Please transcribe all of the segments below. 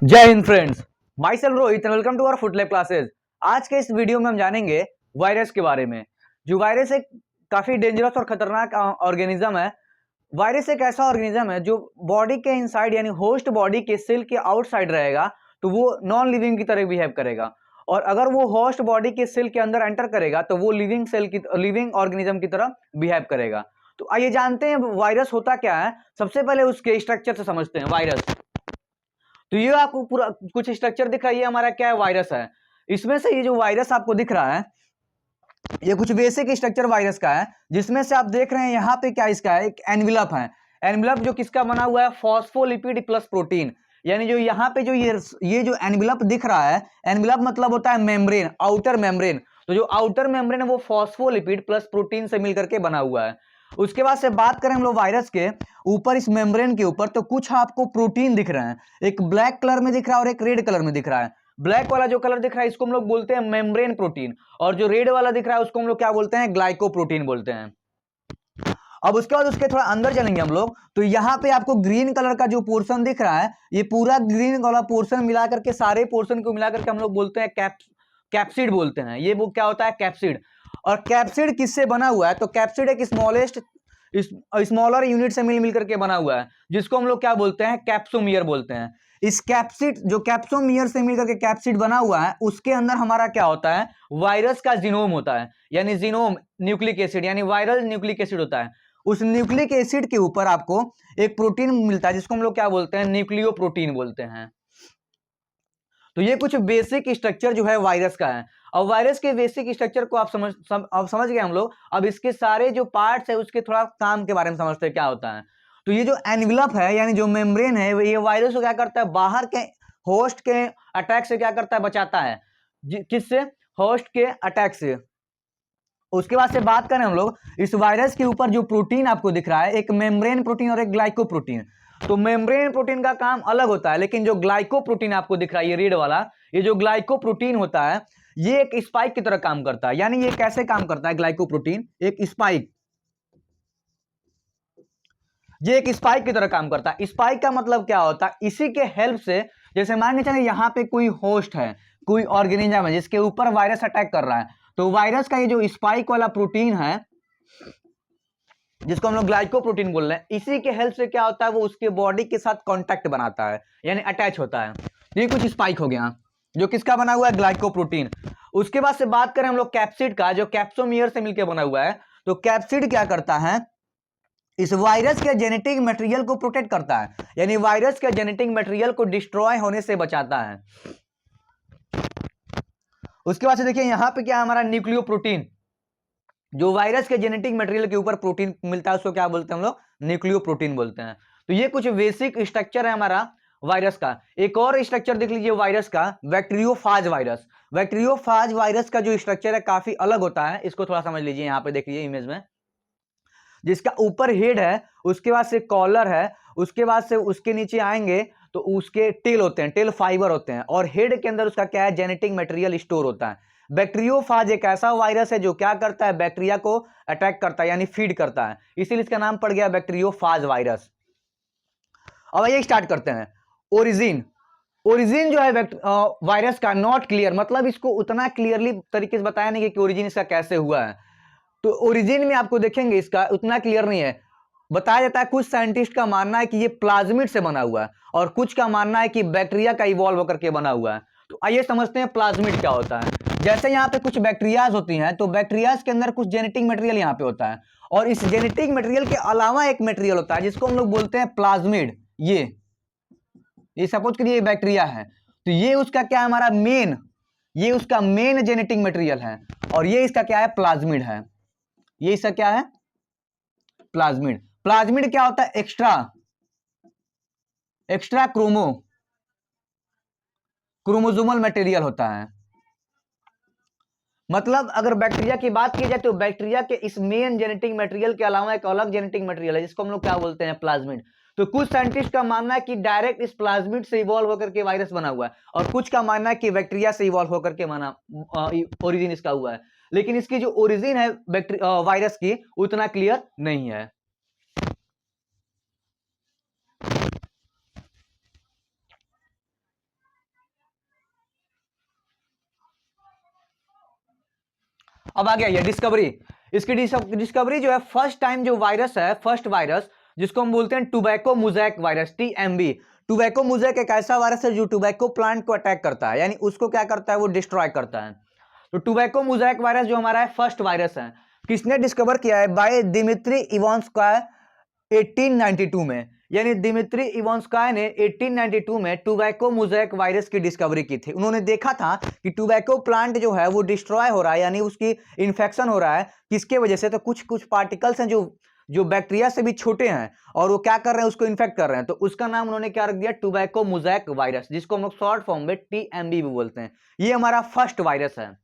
जय हिंद friends, myself Rohit and welcome to our foot lab classes. आज के इस वीडियो में हम जानेंगे वायरस के बारे में। जो वायरस एक काफी डेंजरस और खतरनाक ऑर्गेनिज्म है। वायरस एक ऐसा ऑर्गेनिज्म है जो बॉडी के इनसाइड यानी होस्ट बॉडी के सेल के आउटसाइड रहेगा तो वो नॉन लिविंग की तरह बिहेव करेगा, और अगर वो होस्ट बॉडी के सेल के अंदर एंटर करेगा तो वो लिविंग ऑर्गेनिज्म की तरह बिहेव करेगा। तो आइए जानते हैं वायरस होता क्या है। सबसे पहले उसके स्ट्रक्चर से समझते हैं वायरस। तो ये आपको पूरा कुछ स्ट्रक्चर दिख रहा है, ये हमारा क्या है, वायरस है। इसमें से ये जो वायरस आपको दिख रहा है ये कुछ बेसिक स्ट्रक्चर वायरस का है, जिसमें से आप देख रहे हैं यहाँ पे क्या इसका है, एक एनविलप है। एनविलप जो किसका बना हुआ है, फॉस्फोलिपिड प्लस प्रोटीन। यानी जो यहाँ पे जो ये जो एनविलप दिख रहा है, एनविलप मतलब होता है मेम्ब्रेन, आउटर मेम्ब्रेन। तो जो आउटर मेम्ब्रेन है वो फॉस्फोलिपिड प्लस प्रोटीन से मिलकर के बना हुआ है। उसके बाद से बात करें हम लोग वायरस के ऊपर, इस मेम्ब्रेन के ऊपर तो कुछ आपको प्रोटीन दिख रहे हैं। एक ब्लैक कलर में दिख रहा है और एक रेड कलर में दिख रहा है। ब्लैक वाला जो कलर दिख रहा है इसको हम लोग बोलते हैं मेम्ब्रेन प्रोटीन, और जो रेड वाला दिख रहा है उसको हम लोग क्या बोलते हैं, ग्लाइकोप्रोटीन बोलते हैं। अब उसके बाद उसके थोड़ा अंदर चलेंगे हम लोग, तो यहाँ पे आपको ग्रीन कलर का जो पोर्शन दिख रहा है, ये पूरा ग्रीन वाला पोर्शन मिला करके, सारे पोर्शन को मिला करके हम लोग बोलते हैं कैप्सिड बोलते हैं। ये वो क्या होता है, कैप्सिड। और कैप्सिड किससे बना हुआ है, तो कैप्सिड एक स्मॉलर यूनिट से मिल करके बना हुआ है, जिसको हम लोग क्या बोलते हैं, कैप्सोमियर बोलते हैं। इस कैप्सिड जो कैप्सोमियर से मिलकर के कैप्सिड बना हुआ है, उसके अंदर हमारा क्या होता है, वायरस का जीनोम होता है। यानी जीनोम न्यूक्लिक एसिड, यानी वायरल न्यूक्लिक एसिड होता है। उस न्यूक्लिक एसिड के ऊपर आपको एक प्रोटीन मिलता है, जिसको हम लोग क्या बोलते हैं, न्यूक्लियो प्रोटीन बोलते हैं। तो ये कुछ बेसिक स्ट्रक्चर जो है वायरस का है। और वायरस के बेसिक स्ट्रक्चर को आप समझ गए हम लोग। अब इसके सारे जो पार्ट्स है उसके थोड़ा काम के बारे में समझते हैं क्या होता है। तो ये जो एनविलप है यानी जो मेम्ब्रेन है, ये वायरस को क्या करता है, बाहर के होस्ट के अटैक से क्या करता है, बचाता है। किससे, होस्ट के अटैक से। उसके बाद से बात करें हम लोग, इस वायरस के ऊपर जो प्रोटीन आपको दिख रहा है, एक मेम्ब्रेन प्रोटीन और एक ग्लाइकोप्रोटीन। तो मेम्ब्रेन प्रोटीन का काम अलग होता है, लेकिन जो ग्लाइकोप्रोटीन आपको दिख रहा है, ये रेड वाला, ये जो ग्लाइकोप्रोटीन होता है, ये एक स्पाइक की तरह काम करता है। यानी ये कैसे काम करता है, ग्लाइकोप्रोटीन एक स्पाइक, ये एक स्पाइक की तरह काम करता है। स्पाइक का मतलब क्या होता है, इसी के हेल्प से, जैसे मान के चलिए यहाँ पे कोई होस्ट है, कोई ऑर्गेनिज्म है जिसके ऊपर वायरस अटैक कर रहा है, तो वायरस का ये जो स्पाइक वाला प्रोटीन है, जिसको हम लोग ग्लाइकोप्रोटीन बोल रहे हैं, इसी के हेल्प से क्या होता है, वो उसके बॉडी के साथ कांटेक्ट बनाता है, यानी अटैच होता है। ये कुछ स्पाइक हो गया जो किसका बना हुआ है, ग्लाइकोप्रोटीन। उसके बाद से बात करें हम लोग कैप्सिड का, जो कैप्सोमियर से मिलकर बना हुआ है। तो कैप्सिड क्या करता है, इस वायरस के जेनेटिक मटेरियल को प्रोटेक्ट करता है, यानी वायरस के जेनेटिक मटेरियल को डिस्ट्रॉय होने से बचाता है। उसके बाद से देखिए यहां पे क्या है, हमारा न्यूक्लियो प्रोटीन। जो वायरस के जेनेटिक मटेरियल के ऊपर प्रोटीन मिलता है उसको क्या बोलते हैं हम लोग, न्यूक्लियो प्रोटीन बोलते हैं। तो ये कुछ बेसिक स्ट्रक्चर है हमारा वायरस का। एक और स्ट्रक्चर देख लीजिए वायरस का, बैक्टीरियोफाज वायरस। बैक्टीरियोफाज वायरस का जो स्ट्रक्चर है काफी अलग होता है, इसको थोड़ा समझ लीजिए। यहाँ पे देख लीजिए इमेज में, जिसका ऊपर हेड है, उसके बाद से कॉलर है, उसके बाद से उसके नीचे आएंगे तो उसके टेल होते हैं, टेल फाइबर होते हैं, और हेड के अंदर उसका क्या है, जेनेटिक मटेरियल स्टोर होता है। बैक्टीरियोफाज एक ऐसा वायरस है जो क्या करता है, बैक्टीरिया को अटैक करता है, यानी फीड करता है, इसीलिए इसका नाम पड़ गया बैक्टीरियोफाज वायरस। अब ये स्टार्ट करते हैं। ओरिजिन, ओरिजिन जो है वायरस का नॉट क्लियर, मतलब इसको उतना क्लियरली तरीके से बताया नहीं कि ओरिजिन इसका कैसे हुआ है। तो ओरिजिन में आपको देखेंगे इसका उतना क्लियर नहीं है। बताया जाता है, कुछ साइंटिस्ट का मानना है कि ये प्लाज्मिड से बना हुआ है, और कुछ का मानना है कि बैक्टीरिया का इवॉल्व होकर के बना हुआ है। तो आइए समझते हैं प्लाज्मिड क्या होता है। जैसे यहाँ पे कुछ बैक्टीरियाज होती हैं, तो बैक्टीरियाज के अंदर कुछ जेनेटिक मटेरियल यहाँ पे होता है, और इस जेनेटिक मटेरियल के अलावा एक मटेरियल होता है जिसको हम लोग बोलते हैं प्लाज्मिड। ये सपोज करिए ये बैक्टीरिया है, तो ये उसका क्या है, हमारा मेन, ये उसका मेन जेनेटिक मटेरियल है, और ये इसका क्या है, प्लाज्मिड है। ये इसका क्या है, प्लाज्मिड। प्लाज्मिड क्या होता है, एक्स्ट्रा क्रोमोसोमल मटेरियल होता है। मतलब अगर बैक्टीरिया की बात की जाए तो बैक्टीरिया के इस मेन जेनेटिक मटेरियल के अलावा एक अलग जेनेटिक मटेरियल है जिसको हम लोग क्या बोलते हैं, प्लाज्मिड। तो कुछ साइंटिस्ट का मानना है कि डायरेक्ट इस प्लाज्मिड से इवॉल्व होकर के वायरस बना हुआ है, और कुछ का मानना है कि बैक्टीरिया से इवॉल्व होकर के बना ओरिजिन इसका हुआ है। लेकिन इसकी जो ओरिजिन है वायरस की उतना क्लियर नहीं है। अब आ गया ये डिस्कवरी। इसकी डिस्कवरी जो है फर्स्ट टाइम जो वायरस है, फर्स्ट वायरस जिसको हम बोलते हैं tobacco mosaic virus, TMV। Tobacco mosaic एक ऐसा वायरस है जो टोबैको प्लांट को अटैक करता है, यानी उसको क्या करता है, वो डिस्ट्रॉय करता है। तो टोबैको मोज़ेक वायरस जो हमारा है फर्स्ट वायरस है, किसने डिस्कवर किया है, बाय दिमित्री इवानस्काय 1892 में। यानी दिमित्री इवानस्काय ने 1892 में टोबैको मोज़ेक वायरस की डिस्कवरी की थी। उन्होंने देखा था कि टोबैको प्लांट जो है वो डिस्ट्रॉय हो रहा है, यानी उसकी इन्फेक्शन हो रहा है, किसके वजह से, तो कुछ कुछ पार्टिकल्स हैं जो बैक्टीरिया से भी छोटे हैं और वो क्या कर रहे हैं, उसको इन्फेक्ट कर रहे हैं। तो उसका नाम उन्होंने क्या रख दिया, टोबैको मोज़ेक वायरस, जिसको हम लोग शॉर्ट फॉर्म में TMV भी बोलते हैं। ये हमारा फर्स्ट वायरस है।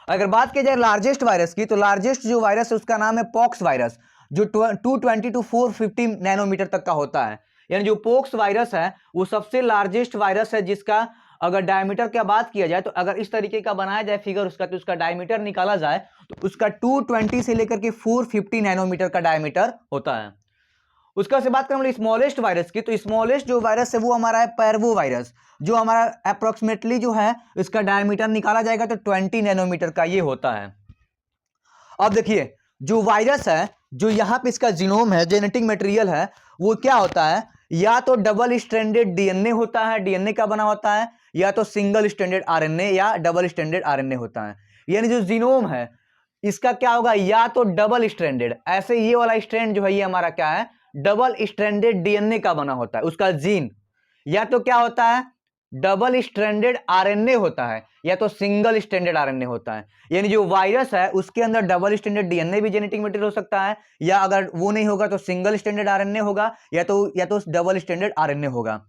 अगर बात की जाए लार्जेस्ट वायरस की, तो लार्जेस्ट जो वायरस है उसका नाम है पॉक्स वायरस, जो 220 टू 450 नैनोमीटर तक का होता है। यानी जो पोक्स वायरस है वो सबसे लार्जेस्ट वायरस है, जिसका अगर डायमीटर की बात किया जाए, तो अगर इस तरीके का बनाया जाए फिगर उसका, तो उसका डायमीटर निकाला जाए तो उसका 220 से लेकर के 450 नैनोमीटर का डायमीटर होता है। उसका से बात करें स्मॉलेस्ट वायरस की, तो स्मॉलेस्ट जो वायरस है वो हमारा है पैरवो वायरस, जो हमारा अप्रोक्सीमेटली जो है इसका डायमीटर निकाला जाएगा तो 20 नैनोमीटर का ये होता है। अब देखिए जो वायरस है, जो यहाँ पे इसका जीनोम है, जेनेटिक मटेरियल है, वो क्या होता है, या तो डबल स्ट्रैंडेड डीएनए होता है, डीएनए का बना होता है, या तो सिंगल स्ट्रैंडेड आरएनए या डबल स्ट्रैंडेड आरएनए होता है। यानी जो जीनोम है इसका क्या होगा, या तो डबल स्ट्रैंडेड, ऐसे ये वाला स्ट्रैंड जो है ये हमारा क्या है, डबल स्ट्रैंडेड डीएनए का बना होता है उसका जीन, या तो क्या होता है, डबल स्ट्रैंडेड आरएनए होता है, या तो सिंगल स्ट्रैंडेड आरएनए होता है। यानी जो वायरस है उसके अंदर डबल स्ट्रैंडेड डीएनए भी जेनेटिक मटेरियल हो सकता है, या अगर वो नहीं होगा तो सिंगल स्ट्रैंडेड आरएनए होगा, या तो डबल स्ट्रैंडेड आरएनए होगा।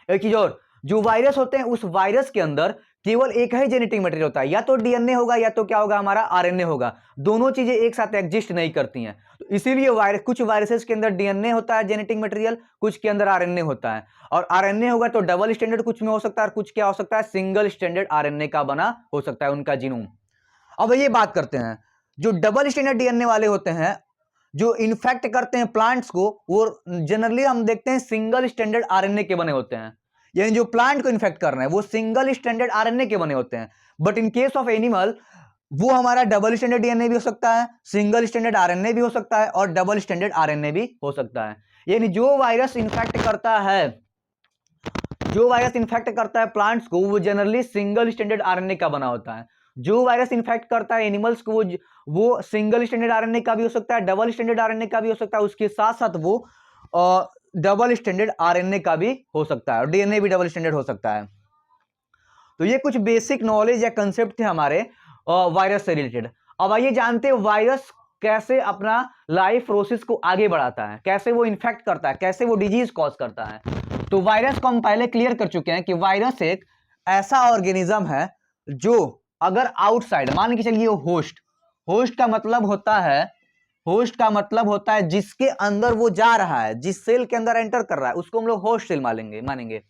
एक चीज और, जो वायरस होते हैं उस वायरस के अंदर केवल एक ही जेनेटिक मटेरियल होता है, या तो डीएनए होगा या तो क्या होगा, हमारा आरएनए होगा। दोनों चीजें एक साथ एग्जिस्ट नहीं करती हैं, तो इसीलिए कुछ वायरसेस के अंदर डीएनए होता है जेनेटिक मटेरियल, कुछ के अंदर आरएनए होता है। और आरएनए होगा तो डबल स्टैंडर्ड कुछ में हो सकता है, और कुछ क्या हो सकता है, सिंगल स्टैंडर्ड आरएनए का बना हो सकता है उनका जीनोम। अब ये बात करते हैं, जो डबल स्टैंडर्ड डीएनए वाले होते हैं जो इन्फेक्ट करते हैं प्लांट्स को, वो जनरली हम देखते हैं सिंगल स्टैंडर्ड आरएनए के बने होते हैं। यानी जो प्लांट को इन्फेक्ट कर रहे हैं वो सिंगल स्टैंडर्ड आरएनए के बने होते हैं। But in case of animal वो हमारा डबल स्टैंडर्ड डीएनए भी हो सकता है, सिंगल स्टैंडर्ड आरएनए भी हो सकता है, और डबल स्टैंडर्ड आरएनए भी हो सकता है। यानी जो वायरस इन्फेक्ट करता है प्लांट्स को, वो जनरली सिंगल स्टैंडर्ड आरएनए का बना होता है। जो वायरस इन्फेक्ट करता है एनिमल्स को, वो सिंगल स्टैंडर्ड आरएनए का भी हो सकता है, डबल स्टैंडर्ड आरएनए का भी हो सकता है, उसके साथ साथ वो डबल स्टैंडर्ड आरएनए का भी हो सकता है, और डीएनए भी डबल स्टैंडर्ड हो सकता है। तो ये कुछ बेसिक नॉलेज या कंसेप्ट थे हमारे वायरस से रिलेटेड। अब आइए जानते हैं वायरस कैसे अपना लाइफ प्रोसेस को आगे बढ़ाता है, कैसे वो इन्फेक्ट करता है, कैसे वो डिजीज कॉज करता है। तो वायरस को हम पहले क्लियर कर चुके हैं कि वायरस एक ऐसा ऑर्गेनिज्म है जो अगर आउटसाइड, मान के चलिए होस्ट का मतलब होता है जिसके अंदर वो जा रहा है, जिस सेल के अंदर एंटर कर रहा है उसको हम लोग होस्ट सेल मानेंगे।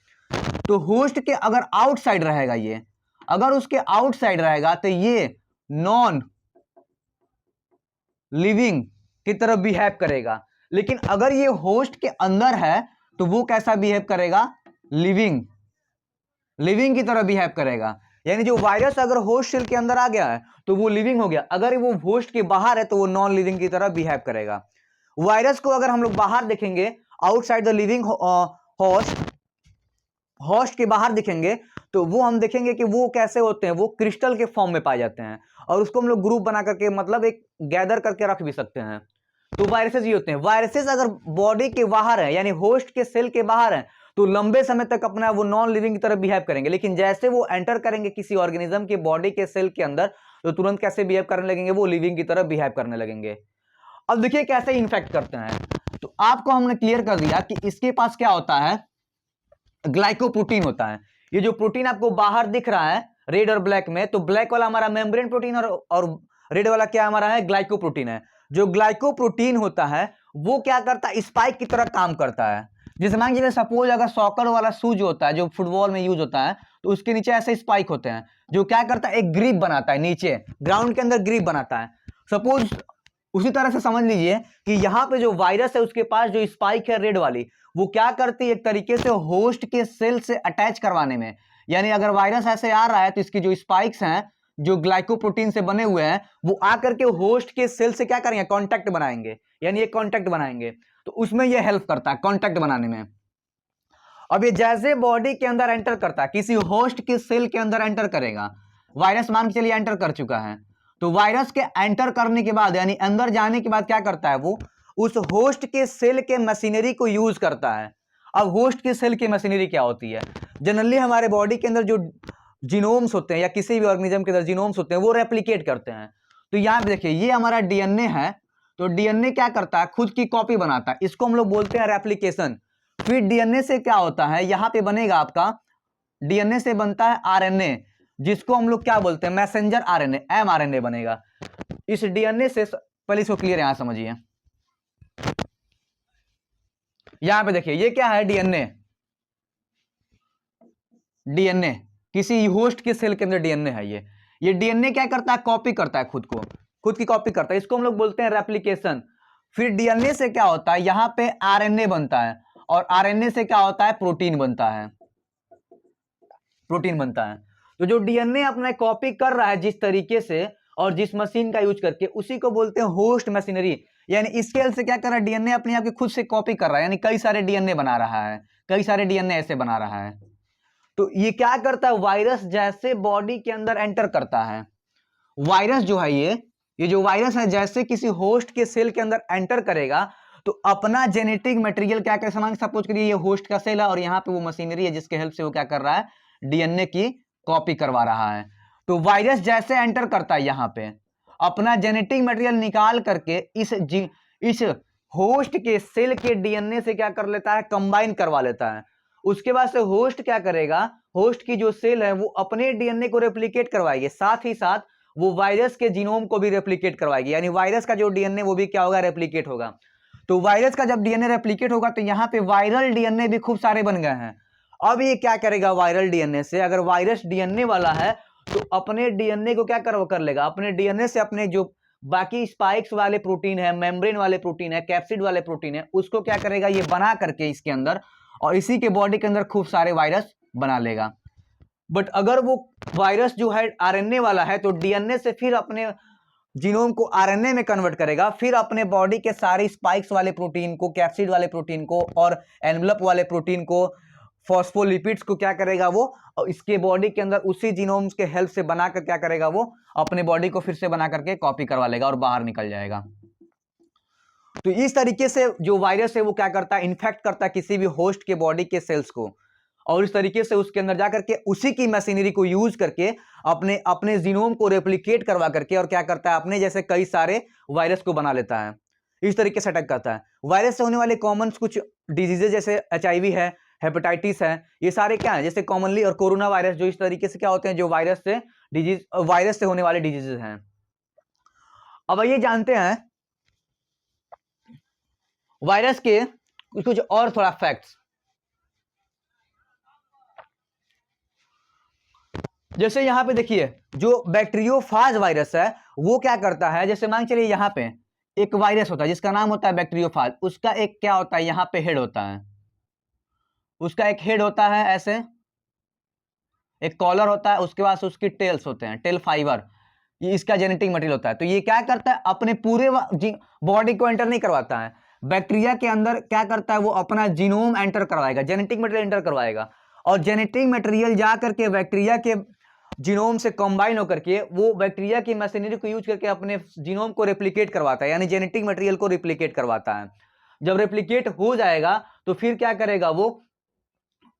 तो होस्ट के अगर आउटसाइड रहेगा, ये अगर उसके आउटसाइड रहेगा तो ये नॉन लिविंग की तरह बिहेव करेगा। लेकिन अगर ये होस्ट के अंदर है तो वो कैसा बिहेव करेगा, लिविंग की तरह बिहेव करेगा। यानी जो वायरस अगर होस्ट सेल के अंदर आ गया है तो वो लिविंग हो गया, अगर वो होस्ट के बाहर है तो वो नॉन लिविंग की तरह बिहेव करेगा। वायरस को अगर हम लोग बाहर देखेंगे, आउटसाइड द लिविंग होस्ट के बाहर दिखेंगे, तो वो हम देखेंगे कि वो कैसे होते हैं, वो क्रिस्टल के फॉर्म में पाए जाते हैं, और उसको हम लोग ग्रुप बना करके मतलब एक गैदर करके रख भी सकते हैं। तो वायरसेस ये होते हैं। वायरसेस अगर बॉडी के बाहर है, यानी होस्ट के सेल के बाहर है, तो लंबे समय तक अपना वो नॉन लिविंग की तरह बिहेव करेंगे। लेकिन जैसे वो एंटर करेंगे किसी ऑर्गेनिज्म के बॉडी के सेल के अंदर, तो तुरंत कैसे बिहेव करने लगेंगे, वो लिविंग की तरह बिहेव करने लगेंगे। अब देखिए कैसे इन्फेक्ट करते हैं। तो आपको हमने क्लियर कर दिया कि इसके पास क्या होता है, ग्लाइकोप्रोटीन होता है। ये जो प्रोटीन आपको बाहर दिख रहा है रेड और ब्लैक में, तो ब्लैक वाला हमारा मेम्ब्रेन प्रोटीन और रेड वाला क्या हमारा है, ग्लाइकोप्रोटीन है। जो ग्लाइकोप्रोटीन होता है वो क्या करता है, स्पाइक की तरह काम करता है। जैसे मान लीजिए सपोज अगर सॉकर वाला शूज होता है जो फुटबॉल में यूज होता है, तो उसके नीचे ऐसे स्पाइक होते हैं जो क्या करता है, एक ग्रिप बनाता है, नीचे ग्राउंड के अंदर ग्रिप बनाता है। सपोज उसी तरह से समझ लीजिए कि यहाँ पे जो वायरस है उसके पास जो स्पाइक है रेड वाली, वो क्या करती है, एक तरीके से होस्ट के सेल से अटैच करवाने में। यानी अगर वायरस ऐसे आ रहा है तो इसकी जो स्पाइक्स हैं, जो ग्लाइकोप्रोटीन से बने हुए हैं वो आकर के होस्ट के सेल से क्या करेंगे, कांटेक्ट बनाएंगे, यानी ये कांटेक्ट बनाएंगे, तो उसमें ये हेल्प करता है कांटेक्ट बनाने में। अब ये जैसे बॉडी के अंदर एंटर करता है, किसी होस्ट के सेल के अंदर एंटर करेगा, वायरस मान के चलिए एंटर कर चुका है, तो वायरस के एंटर करने के बाद यानी अंदर जाने के बाद क्या करता है, वो उस होस्ट के सेल के मशीनरी को यूज करता है। अब होस्ट के सेल की मशीनरी क्या होती है, जनरली हमारे बॉडी के अंदर जो जीनोम्स होते हैं या किसी भी ऑर्गेनिज्म के अंदर जीनोम्स होते हैं वो रेप्लिकेट करते हैं। तो यहां पे देखिए ये हमारा डीएनए है, तो डीएनए क्या करता है, खुद की कॉपी बनाता है, इसको हम लोग बोलते हैं रेप्लिकेशन। फिर डीएनए से क्या होता है, यहां पे बनेगा आपका, डीएनए से बनता है आरएनए, जिसको हम लोग क्या बोलते हैं, मैसेंजर आरएनए, एमआरएनए बनेगा। इस डीएनए से पहले इसको क्लियर यहां समझिए, यहां पे देखिए ये क्या है, डीएनए, डीएनए किसी होस्ट के सेल के अंदर डीएनए है, ये डीएनए क्या करता है, कॉपी करता है खुद को, खुद की कॉपी करता है, इसको हम लोग बोलते हैं रेप्लिकेशन। फिर डीएनए से क्या होता है, यहां पे आरएनए बनता है, और आरएनए से क्या होता है, प्रोटीन बनता है, प्रोटीन बनता है। तो जो डीएनए अपना कॉपी कर रहा है जिस तरीके से और जिस मशीन का यूज करके, उसी को बोलते हैं होस्ट मशीनरी। यानी स्केल से क्या कर रहा है, डीएनए अपने आप के खुद से कॉपी कर रहा है, यानी कई सारे डीएनए बना रहा है, कई सारे डीएनए ऐसे बना रहा है। तो ये क्या करता है, वायरस जैसे बॉडी के अंदर एंटर करता है, वायरस जो है ये जो वायरस है जैसे किसी होस्ट के सेल के अंदर एंटर करेगा, तो अपना जेनेटिक मटेरियल क्या कर, सपोज करिए ये होस्ट का सेल है और यहाँ पे वो मशीनरी है जिसके हेल्प से वो क्या कर रहा है, डीएनए की कॉपी करवा रहा है। तो वायरस जैसे एंटर करता है यहाँ पे, अपना जेनेटिक मटेरियल निकाल करके इस होस्ट के सेल के डीएनए से क्या कर लेता है, कंबाइन करवा लेता है। उसके बाद से होस्ट क्या करेगा, होस्ट की जो सेल है वो अपने डीएनए को रेप्लिकेट करवाएगी, साथ ही साथ वो वायरस के जीनोम को भी रेप्लिकेट करवाएगी, यानी वायरस का जो डीएनए वो भी क्या होगा, रेप्लिकेट होगा। तो वायरस का जब डीएनए रेप्लिकेट होगा तो यहाँ पे वायरल डीएनए भी खूब सारे बन गए हैं। अब ये क्या करेगा, वायरल डीएनए से, अगर वायरस डीएनए वाला है तो अपने डीएनए को क्या कर लेगा, अपने डीएनए से अपने जो बाकी स्पाइक्स वाले प्रोटीन है, मेम्ब्रेन वाले प्रोटीन है, कैप्सिड वाले प्रोटीन है, उसको क्या करेगा, ये बना करके इसके अंदर, और इसी के बॉडी के अंदर खूब सारे वायरस बना लेगा। बट अगर वो वायरस जो है आरएनए वाला है तो डीएनए से फिर अपने जीनोम को आरएनए में कन्वर्ट करेगा, फिर अपने बॉडी के सारे स्पाइक्स वाले प्रोटीन को, कैप्सिड वाले प्रोटीन को और एनवलप वाले प्रोटीन को, फॉस्फोलिपिड्स को क्या करेगा वो, और इसके बॉडी के अंदर उसी जीनोम्स के हेल्प से बनाकर क्या करेगा, वो अपने बॉडी को फिर से बना करके कॉपी करवा लेगा और बाहर निकल जाएगा। तो इस तरीके से जो वायरस है वो क्या करता है, इन्फेक्ट करता है किसी भी होस्ट के बॉडी के सेल्स को, और इस तरीके से उसके अंदर जाकर के उसी की मशीनरी को यूज करके अपने जीनोम को रेप्लिकेट करवा करके और क्या करता है, अपने जैसे कई सारे वायरस को बना लेता है। इस तरीके से अटैक करता है। वायरस से होने वाले कॉमन कुछ डिजीजेज जैसे HIV है, हेपेटाइटिस है, ये सारे क्या है, जैसे कॉमनली, और कोरोना वायरस, जो इस तरीके से क्या होते हैं, जो वायरस से होने वाले डिजीजेज हैं। अब ये जानते हैं वायरस के कुछ और थोड़ा फैक्ट्स। जैसे यहां पे देखिए जो बैक्टीरियोफाज वायरस है वो क्या करता है, जैसे मान चलिए यहां पे एक वायरस होता है जिसका नाम होता है बैक्टीरियोफाज, उसका एक क्या होता है, यहां पे हेड होता है, उसका एक हेड होता है, ऐसे एक कॉलर होता है, उसके बाद उसकी टेल्स होते हैं, टेल फाइबर, ये इसका जेनेटिक मटेरियल होता है। तो ये क्या करता है, अपने पूरे बॉडी को एंटर नहीं करवाता है, बैक्टीरिया के अंदर क्या करता है, वो अपना जीनोम एंटर करवाएगा, जेनेटिक मटेरियल एंटर करवाएगा, और जेनेटिक मटेरियल जा करके बैक्टीरिया के जीनोम से कंबाइन होकर के वो बैक्टीरिया की मशीनरी को यूज करके अपने जीनोम को रेप्लिकेट करवाता है, यानी जेनेटिक मटेरियल को रेप्लिकेट करवाता है। जब रेप्लिकेट हो जाएगा तो फिर क्या करेगा, वो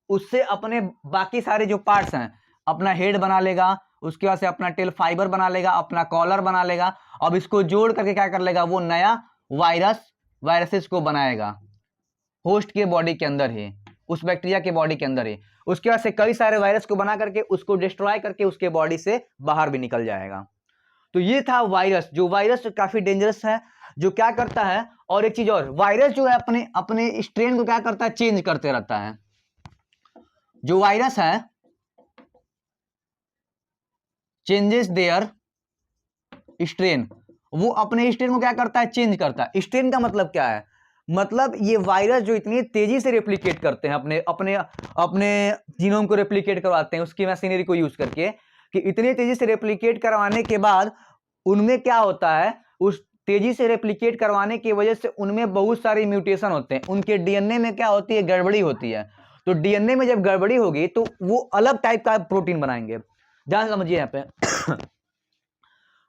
उससे अपने बाकी सारे जो पार्ट्स हैं, अपना हेड बना लेगा, उसके बाद से अपना टेल फाइबर बना लेगा, अपना कॉलर बना लेगा, अब इसको जोड़ करके क्या कर लेगा, वो नया वायरसेस को बनाएगा होस्ट के बॉडी के अंदर ही, उस बैक्टीरिया के बॉडी के अंदर ही। उसके बाद से कई सारे वायरस को बना करके उसको डिस्ट्रॉय करके उसके बॉडी से बाहर भी निकल जाएगा। तो ये था वायरस, जो वायरस काफी डेंजरस है, जो क्या करता है, और एक चीज और, वायरस जो है अपने स्ट्रेन को क्या करता है, चेंज करते रहता है। जो वायरस है चेंजेस देयर स्ट्रेन, वो अपने स्ट्रेन को क्या करता है, चेंज करता है। स्ट्रेन का मतलब क्या है, मतलब ये वायरस जो इतनी तेजी से रेप्लिकेट करते हैं, अपने अपने अपने जीनोम को रेप्लिकेट करवाते हैं उसकी मशीनरी को यूज करके, कि इतनी तेजी से रेप्लिकेट करवाने के बाद उनमें क्या होता है, उस तेजी से रेप्लिकेट करवाने की वजह से उनमें बहुत सारे म्यूटेशन होते हैं, उनके डीएनए में क्या होती है, गड़बड़ी होती है। तो डीएनए में जब गड़बड़ी होगी तो वो अलग टाइप का प्रोटीन बनाएंगे। ध्यान समझिए यहाँ पे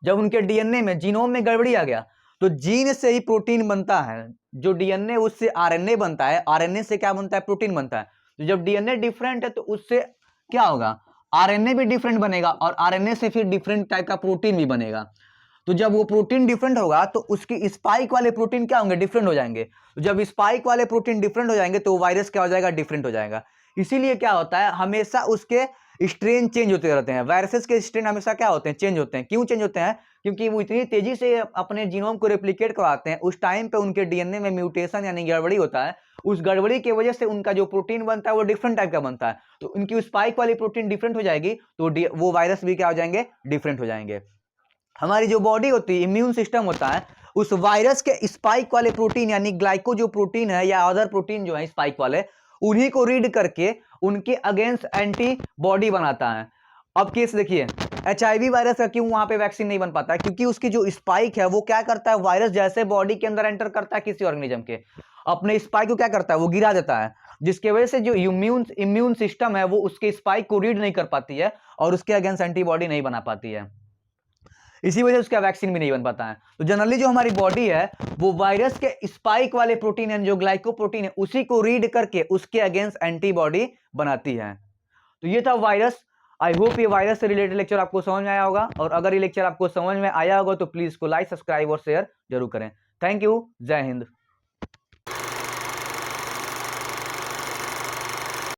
जब उनके डीएनए में, जीनोम में गड़बड़ी आ गया तो जीन से ही प्रोटीन बनता है, जो डीएनए उससे आरएनए बनता है, आरएनए से क्या बनता है, प्रोटीन बनता है। तो जब डीएनए डिफरेंट है तो उससे क्या होगा, आरएनए भी डिफरेंट बनेगा और आरएनए से फिर डिफरेंट टाइप का प्रोटीन भी बनेगा। तो जब वो प्रोटीन डिफरेंट होगा तो उसकी स्पाइक वाले प्रोटीन क्या होंगे, डिफरेंट हो जाएंगे। तो जब स्पाइक वाले प्रोटीन डिफरेंट हो जाएंगे तो वायरस क्या हो जाएगा, डिफरेंट हो जाएगा। इसीलिए क्या होता है, हमेशा उसके स्ट्रेन चेंज होते रहते हैं, वायरसेस के स्ट्रेन हमेशा क्या होते हैं, चेंज होते हैं। क्यों चेंज होते हैं, क्योंकि वो इतनी तेजी से अपने जीनोम को रेप्लिकेट करवाते हैं, उस टाइम पे उनके डीएनए में म्यूटेशन यानी गड़बड़ी होता है। उस गड़बड़ी की वजह से उनका जो प्रोटीन बनता है वो डिफरेंट टाइप का बनता है। तो उनकी स्पाइक वाली प्रोटीन डिफरेंट हो जाएगी तो वो वायरस भी क्या हो जाएंगे, डिफरेंट हो जाएंगे। हमारी जो बॉडी होती है, इम्यून सिस्टम होता है, उस वायरस के स्पाइक वाले प्रोटीन यानी ग्लाइको जो प्रोटीन है या अदर प्रोटीन जो है स्पाइक वाले, उन्हीं को रीड करके उनके अगेंस्ट एंटीबॉडी बनाता है। अब केस देखिए, एचआईवी वायरस का क्यों वहां पे वैक्सीन नहीं बन पाता है, क्योंकि उसकी जो स्पाइक है वो क्या करता है, वायरस जैसे बॉडी के अंदर एंटर करता है किसी ऑर्गेनिज्म के, अपने स्पाइक को क्या करता है, वो गिरा देता है, जिसकी वजह से जो इम्यून सिस्टम है वो उसके स्पाइक को रीड नहीं कर पाती है और उसके अगेंस्ट एंटीबॉडी नहीं बना पाती है। इसी वजह से उसका वैक्सीन भी नहीं बन पाता है। तो जनरली जो हमारी बॉडी है वो वायरस के स्पाइक वाले प्रोटीन है, जो ग्लाइकोप्रोटीन है, उसी को रीड करके उसके अगेंस्ट एंटीबॉडी बनाती है। तो ये था वायरस। आई होप ये वायरस से रिलेटेड लेक्चर आपको समझ में आया होगा, और अगर ये लेक्चर आपको समझ में आया होगा तो प्लीज इसको लाइक, सब्सक्राइब और शेयर जरूर करें। Thank you. जय हिंद।